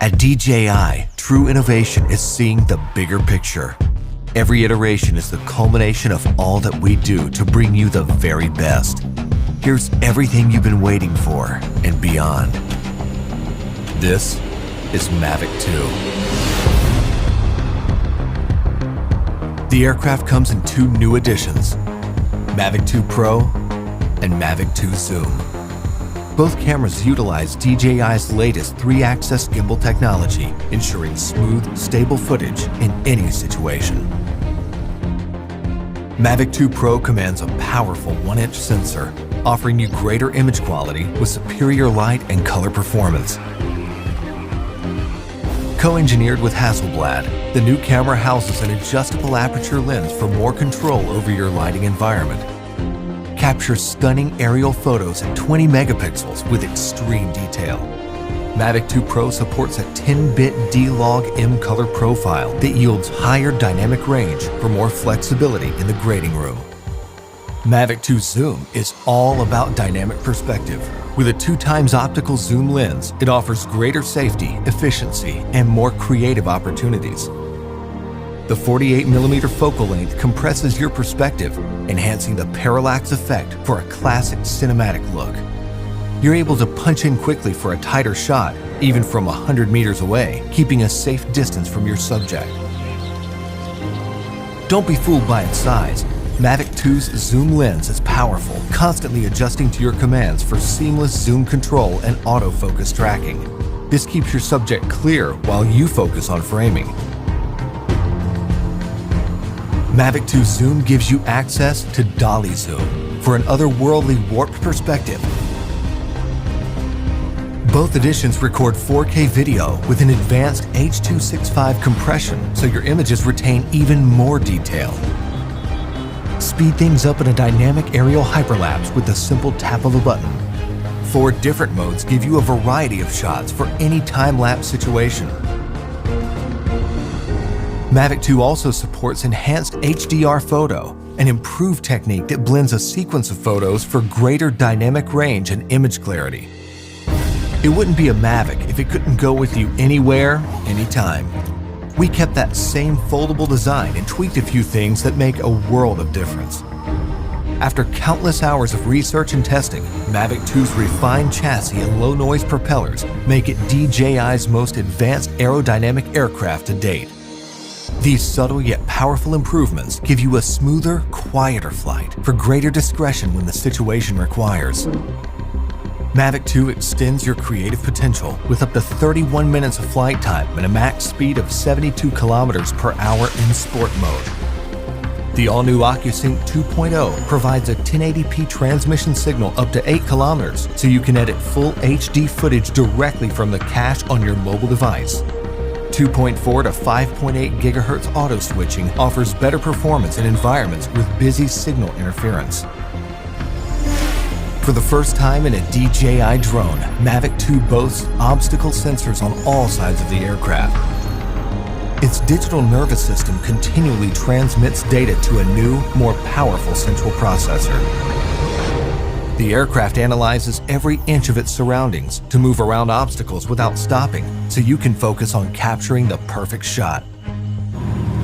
At DJI, true innovation is seeing the bigger picture. Every iteration is the culmination of all that we do to bring you the very best. Here's everything you've been waiting for and beyond. This is Mavic 2. The aircraft comes in two new editions, Mavic 2 Pro and Mavic 2 Zoom. Both cameras utilize DJI's latest 3-axis gimbal technology, ensuring smooth, stable footage in any situation. Mavic 2 Pro commands a powerful 1-inch sensor, offering you greater image quality with superior light and color performance. Co-engineered with Hasselblad, the new camera houses an adjustable aperture lens for more control over your lighting environment. Captures stunning aerial photos at 20 megapixels with extreme detail. Mavic 2 Pro supports a 10-bit D-Log M color profile that yields higher dynamic range for more flexibility in the grading room. Mavic 2 Zoom is all about dynamic perspective. With a 2x optical zoom lens, it offers greater safety, efficiency, and more creative opportunities. The 48mm focal length compresses your perspective, enhancing the parallax effect for a classic cinematic look. You're able to punch in quickly for a tighter shot, even from 100 meters away, keeping a safe distance from your subject. Don't be fooled by its size. Mavic 2's zoom lens is powerful, constantly adjusting to your commands for seamless zoom control and autofocus tracking. This keeps your subject clear while you focus on framing. Mavic 2 Zoom gives you access to dolly zoom for an otherworldly warped perspective. Both editions record 4K video with an advanced H.265 compression, so your images retain even more detail. Speed things up in a dynamic aerial hyperlapse with the simple tap of a button. 4 different modes give you a variety of shots for any time-lapse situation. Mavic 2 also supports enhanced HDR photo, an improved technique that blends a sequence of photos for greater dynamic range and image clarity. It wouldn't be a Mavic if it couldn't go with you anywhere, anytime. We kept that same foldable design and tweaked a few things that make a world of difference. After countless hours of research and testing, Mavic 2's refined chassis and low-noise propellers make it DJI's most advanced aerodynamic aircraft to date. These subtle yet powerful improvements give you a smoother, quieter flight for greater discretion when the situation requires. Mavic 2 extends your creative potential with up to 31 minutes of flight time and a max speed of 72 kilometers per hour in sport mode. The all-new OcuSync 2.0 provides a 1080p transmission signal up to 8 kilometers, so you can edit full HD footage directly from the cache on your mobile device. 2.4 to 5.8 GHz auto switching offers better performance in environments with busy signal interference. For the first time in a DJI drone, Mavic 2 boasts obstacle sensors on all sides of the aircraft. Its digital nervous system continually transmits data to a new, more powerful central processor. The aircraft analyzes every inch of its surroundings to move around obstacles without stopping, so you can focus on capturing the perfect shot.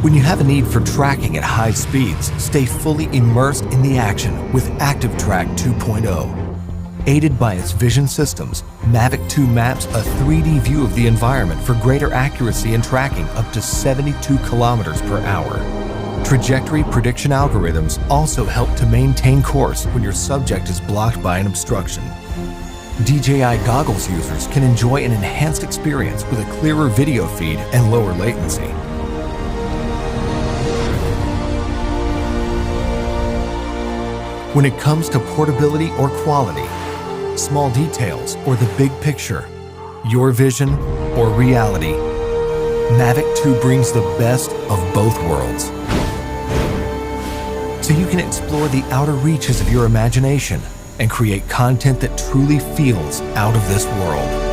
When you have a need for tracking at high speeds, stay fully immersed in the action with ActiveTrack 2.0. Aided by its vision systems, Mavic 2 maps a 3D view of the environment for greater accuracy in tracking up to 72 kilometers per hour. Trajectory prediction algorithms also help to maintain course when your subject is blocked by an obstruction. DJI goggles users can enjoy an enhanced experience with a clearer video feed and lower latency. When it comes to portability or quality, small details or the big picture, your vision or reality, Mavic 2 brings the best of both worlds. So you can explore the outer reaches of your imagination and create content that truly feels out of this world.